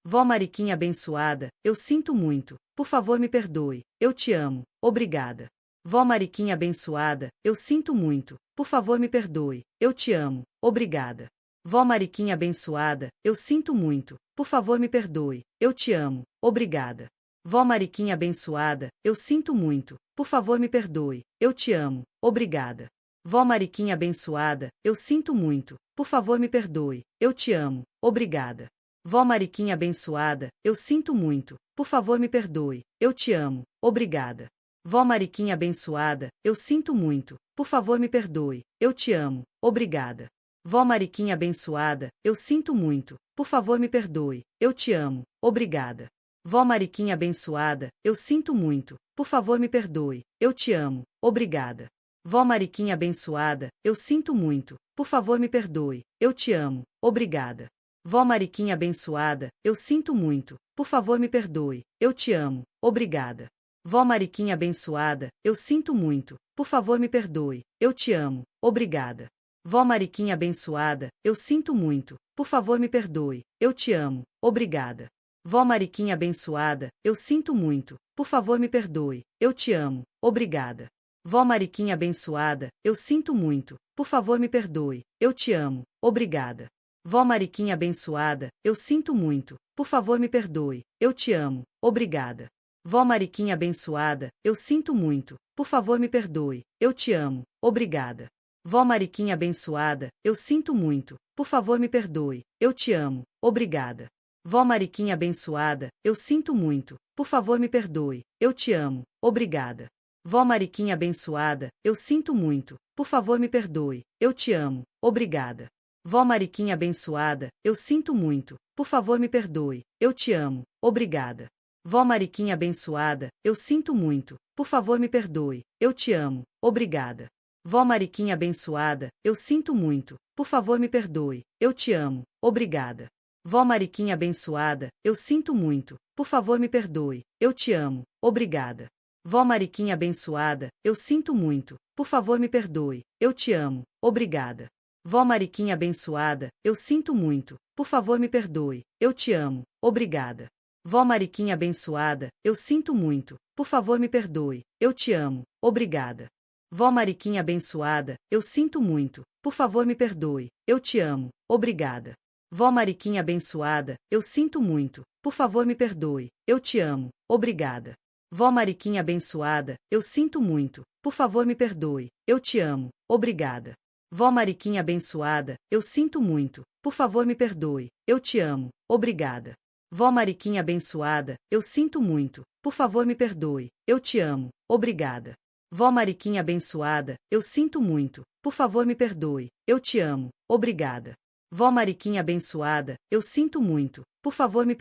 Vó Mariquinha abençoada, eu sinto muito, por favor me perdoe, eu te amo, obrigada. Vó Mariquinha abençoada, eu sinto muito, por favor me perdoe, eu te amo, obrigada. Vó Mariquinha abençoada, eu sinto muito, por favor me perdoe, eu te amo, obrigada. Vó Mariquinha abençoada, eu sinto muito, por favor me perdoe, eu te amo, obrigada. Vó Mariquinha abençoada, eu sinto muito, por favor me perdoe, eu te amo, obrigada. Vó Mariquinha abençoada, eu sinto muito, por favor me perdoe, eu te amo, obrigada. Vó Mariquinha abençoada, eu sinto muito, por favor me perdoe, eu te amo, obrigada. Vó Mariquinha abençoada, eu sinto muito, por favor me perdoe, eu te amo, obrigada. Vó Mariquinha abençoada, eu sinto muito, por favor me perdoe, eu te amo, obrigada. Vó Mariquinha abençoada, eu sinto muito, por favor me perdoe, eu te amo, obrigada. Vó Mariquinha abençoada, eu sinto muito, por favor me perdoe, eu te amo, obrigada. Vó Mariquinha abençoada, eu sinto muito, por favor me perdoe, eu te amo, obrigada. Vó Mariquinha abençoada, eu sinto muito, por favor me perdoe, eu te amo, obrigada. Vó Mariquinha abençoada, eu sinto muito, por favor me perdoe, eu te amo, obrigada. Vó Mariquinha abençoada, eu sinto muito, por favor me perdoe, eu te amo, obrigada. Vó Mariquinha abençoada, eu sinto muito, por favor me perdoe, eu te amo, obrigada. Vó Mariquinha abençoada, eu sinto muito, por favor me perdoe, eu te amo, obrigada. Vó Mariquinha abençoada, eu sinto muito, por favor me perdoe, eu te amo, obrigada. Vó Mariquinha abençoada, eu sinto muito, por favor me perdoe, eu te amo, obrigada. Vó Mariquinha abençoada, eu sinto muito, por favor me perdoe, eu te amo, obrigada. Vó Mariquinha abençoada, eu sinto muito, por favor me perdoe, eu te amo, obrigada. Vó Mariquinha abençoada, eu sinto muito, por favor me perdoe, eu te amo, obrigada. Vó Mariquinha abençoada, eu sinto muito, por favor me perdoe, eu te amo, obrigada. Vó Mariquinha abençoada, eu sinto muito, por favor me perdoe, eu te amo, obrigada. Vó Mariquinha abençoada, eu sinto muito, por favor me perdoe, eu te amo, obrigada. Vó Mariquinha abençoada, eu sinto muito, por favor me perdoe, eu te amo, obrigada. Vó Mariquinha abençoada, eu sinto muito, por favor me perdoe, eu te amo, obrigada. Vó Mariquinha abençoada, eu sinto muito, por favor me perdoe, eu te amo, obrigada. Vó Mariquinha abençoada, eu sinto muito, por favor me perdoe, eu te amo, obrigada. Vó Mariquinha abençoada, eu sinto muito, por favor me perdoe, eu te amo, obrigada. Vó Mariquinha abençoada, eu sinto muito, por favor me perdoe, eu te amo, obrigada. Vó Mariquinha abençoada, eu sinto muito, por favor me perdoe, eu te amo, obrigada. Vó Mariquinha abençoada, eu sinto muito, por favor me perdoe, eu te amo, obrigada. Vó Mariquinha abençoada, eu sinto muito, por favor me perdoe, eu te amo, obrigada. Vó Mariquinha abençoada, eu sinto muito, por favor me perdoe,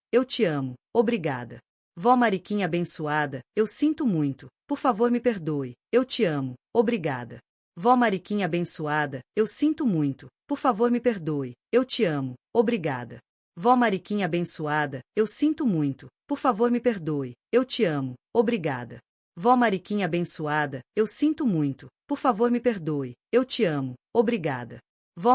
eu te amo, obrigada. Vó Mariquinha abençoada, eu sinto muito, por favor me perdoe, eu te amo, obrigada. Vó Mariquinha abençoada, eu sinto muito, por favor me perdoe, eu te amo, obrigada. Vó Mariquinha abençoada, eu sinto muito, por favor me perdoe, eu te amo, obrigada. Vó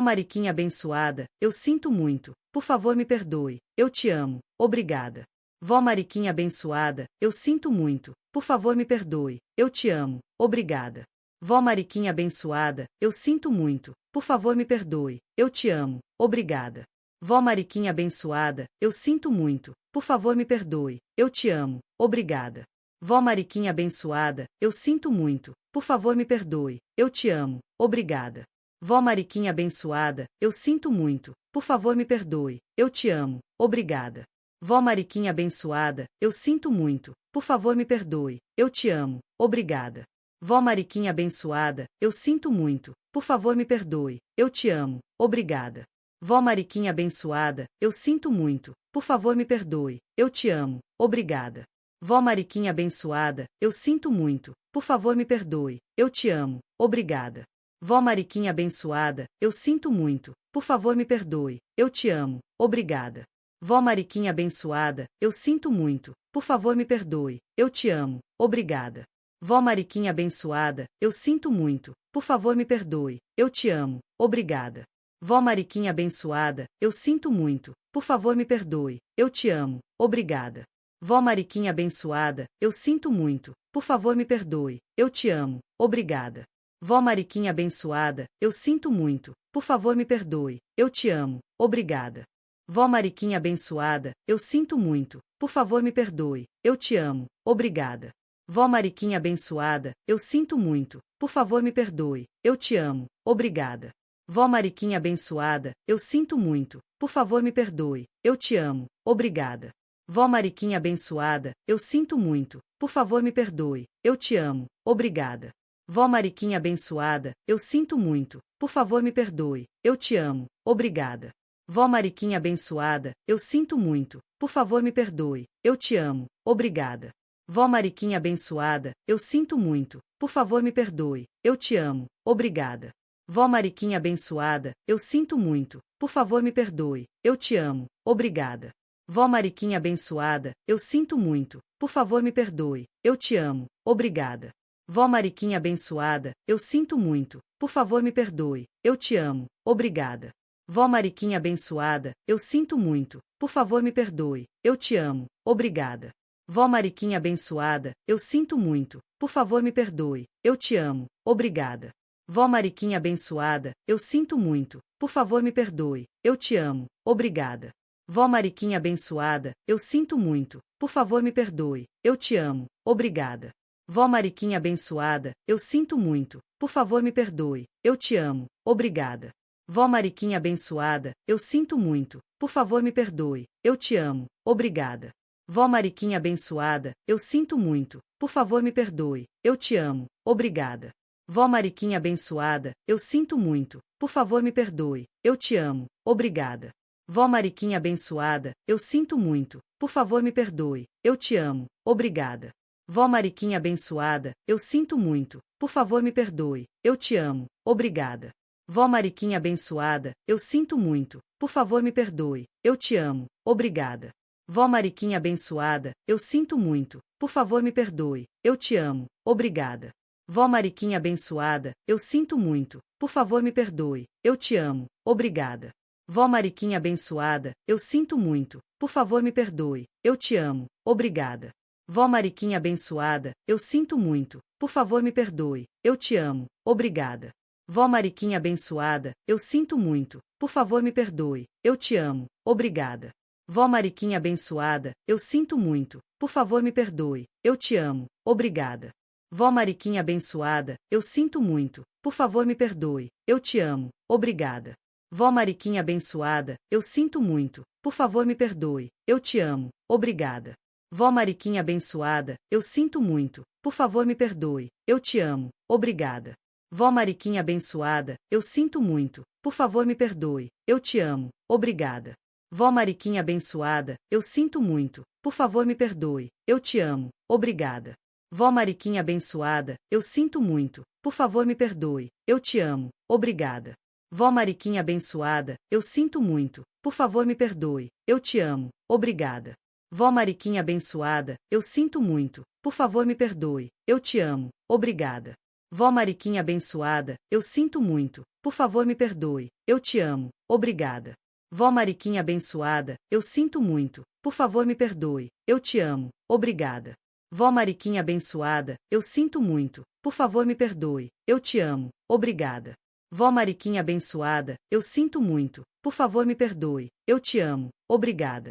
Mariquinha abençoada, eu sinto muito, por favor me perdoe, eu te amo, obrigada. Vó Mariquinha abençoada, eu sinto muito, por favor me perdoe, eu te amo, obrigada. Vó Mariquinha abençoada, eu sinto muito, por favor me perdoe, eu te amo, obrigada. Vó Mariquinha abençoada, eu sinto muito, por favor me perdoe, eu te amo, obrigada. Vó Mariquinha abençoada, eu sinto muito, por favor me perdoe, eu te amo, obrigada. Vó Mariquinha abençoada, eu sinto muito, por favor me perdoe, eu te amo, obrigada. Vó Mariquinha abençoada, eu sinto muito, por favor me perdoe, eu te amo, obrigada. Vó Mariquinha abençoada, eu sinto muito, por favor me perdoe, eu te amo, obrigada. Vó Mariquinha abençoada, eu sinto muito, por favor me perdoe, eu te amo, obrigada. Vó Mariquinha abençoada, eu sinto muito, por favor me perdoe, eu te amo, obrigada. Vó Mariquinha abençoada, eu sinto muito, por favor me perdoe, eu te amo, obrigada. Vó Mariquinha abençoada, eu sinto muito, por favor me perdoe, eu te amo, obrigada. Vó Mariquinha abençoada, eu sinto muito, por favor me perdoe, eu te amo, obrigada. Vó Mariquinha abençoada, eu sinto muito, por favor me perdoe, eu te amo, obrigada. Vó Mariquinha abençoada, eu sinto muito, por favor me perdoe, eu te amo, obrigada. Vó Mariquinha abençoada, eu sinto muito, por favor me perdoe, eu te amo, obrigada. Vó Mariquinha abençoada, eu sinto muito, por favor me perdoe, eu te amo, obrigada. Vó Mariquinha abençoada, eu sinto muito, por favor me perdoe, eu te amo, obrigada. Vó Mariquinha abençoada, eu sinto muito, por favor me perdoe, eu te amo, obrigada. Vó Mariquinha abençoada, eu sinto muito, por favor me perdoe, eu te amo, obrigada. Vó Mariquinha abençoada, eu sinto muito, por favor me perdoe, eu te amo, obrigada. Vó Mariquinha abençoada, eu sinto muito, por favor me perdoe, eu te amo, obrigada. Vó Mariquinha abençoada, eu sinto muito, por favor me perdoe, eu te amo, obrigada. Vó Mariquinha abençoada, eu sinto muito, por favor me perdoe, eu te amo, obrigada. Vó Mariquinha abençoada, eu sinto muito, por favor me perdoe, eu te amo, obrigada. Vó Mariquinha abençoada, eu sinto muito, por favor me perdoe, eu te amo, obrigada. Vó Mariquinha abençoada, eu sinto muito, por favor me perdoe, eu te amo, obrigada. Vó Mariquinha abençoada, eu sinto muito, por favor me perdoe, eu te amo, obrigada. Vó Mariquinha abençoada, eu sinto muito, por favor me perdoe, eu te amo, obrigada. Vó Mariquinha abençoada, eu sinto muito, por favor me perdoe, eu te amo, obrigada. Vó Mariquinha abençoada, eu sinto muito, por favor me perdoe, eu te amo, obrigada. Vó Mariquinha abençoada, eu sinto muito, por favor me perdoe, eu te amo, obrigada. Vó Mariquinha abençoada, eu sinto muito, por favor me perdoe, eu te amo, obrigada. Vó Mariquinha abençoada, eu sinto muito, por favor me perdoe, eu te amo, obrigada. Vó Mariquinha abençoada, eu sinto muito, por favor me perdoe, eu te amo, obrigada. Vó Mariquinha abençoada, eu sinto muito, por favor me perdoe, eu te amo, obrigada. Vó Mariquinha abençoada, eu sinto muito, por favor me perdoe, eu te amo, obrigada. Vó Mariquinha abençoada, eu sinto muito, por favor me perdoe, eu te amo, obrigada. Vó Mariquinha abençoada, eu sinto muito, por favor me perdoe, eu te amo, obrigada. Vó Mariquinha abençoada, eu sinto muito, por favor me perdoe, eu te amo, obrigada. Vó Mariquinha abençoada, eu sinto muito, por favor me perdoe, eu te amo, obrigada. Vó Mariquinha abençoada, eu sinto muito, por favor me perdoe, eu te amo, obrigada. Vó Mariquinha abençoada, eu sinto muito, por favor me perdoe, eu te amo, obrigada. Vó Mariquinha abençoada, eu sinto muito, por favor me perdoe, eu te amo, obrigada. Vó Mariquinha abençoada, eu sinto muito, por favor me perdoe, eu te amo, obrigada. Vó Mariquinha abençoada, eu sinto muito, por favor me perdoe, eu te amo, obrigada. Vó Mariquinha abençoada, eu sinto muito, por favor me perdoe, eu te amo, obrigada. Vó Mariquinha abençoada, eu sinto muito, por favor me perdoe, eu te amo, obrigada. Vó Mariquinha abençoada, eu sinto muito, por favor me perdoe, eu te amo, obrigada. Vó Mariquinha abençoada, eu sinto muito, por favor me perdoe, eu te amo, obrigada. Vó Mariquinha abençoada, eu sinto muito, por favor me perdoe, eu te amo, obrigada. Vó Mariquinha abençoada, eu sinto muito, por favor me perdoe, eu te amo, obrigada. Vó Mariquinha abençoada, eu sinto muito, por favor me perdoe, eu te amo, obrigada. Vó Mariquinha abençoada, eu sinto muito, por favor me perdoe, eu te amo, obrigada. Vó Mariquinha abençoada, eu sinto muito, por favor me perdoe, eu te amo, obrigada.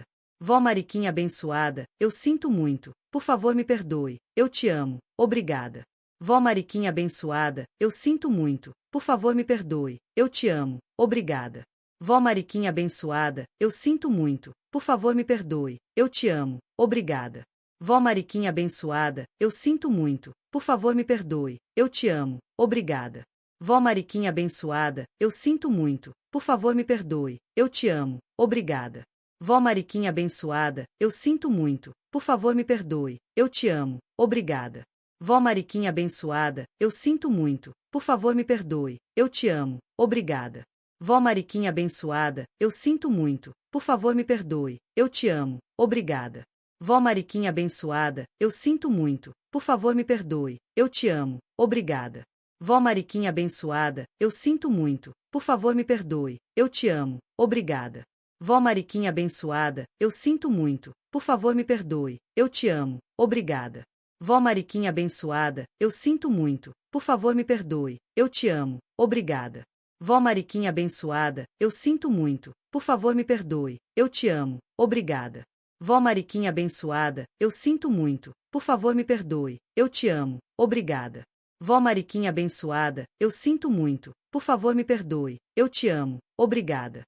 Vó Mariquinha abençoada, eu sinto muito, por favor me perdoe, eu te amo, obrigada. Vó Mariquinha abençoada, eu sinto muito, por favor me perdoe, eu te amo, obrigada. Vó Mariquinha abençoada, eu sinto muito, por favor me perdoe, eu te amo, obrigada. Vó Mariquinha abençoada, eu sinto muito, por favor me perdoe, eu te amo, obrigada. Vó Mariquinha abençoada, eu sinto muito, por favor me perdoe, eu te amo, obrigada. Vó Mariquinha abençoada, eu sinto muito, por favor me perdoe, eu te amo, obrigada. Vó Mariquinha abençoada, eu sinto muito, por favor me perdoe, eu te amo, obrigada. Vó Mariquinha abençoada, eu sinto muito, por favor me perdoe, eu te amo, obrigada. Vó Mariquinha abençoada, eu sinto muito, por favor me perdoe, eu te amo, obrigada. Vó Mariquinha abençoada, eu sinto muito, por favor me perdoe, eu te amo, obrigada. Vó Mariquinha abençoada, eu sinto muito, por favor me perdoe, eu te amo, obrigada. Vó Mariquinha abençoada, eu sinto muito, por favor me perdoe, eu te amo, obrigada. Vó Mariquinha abençoada, eu sinto muito, por favor me perdoe, eu te amo, obrigada. Vó Mariquinha abençoada, eu sinto muito, por favor me perdoe, eu te amo, obrigada. Vó Mariquinha abençoada, eu sinto muito, por favor me perdoe, eu te amo, obrigada.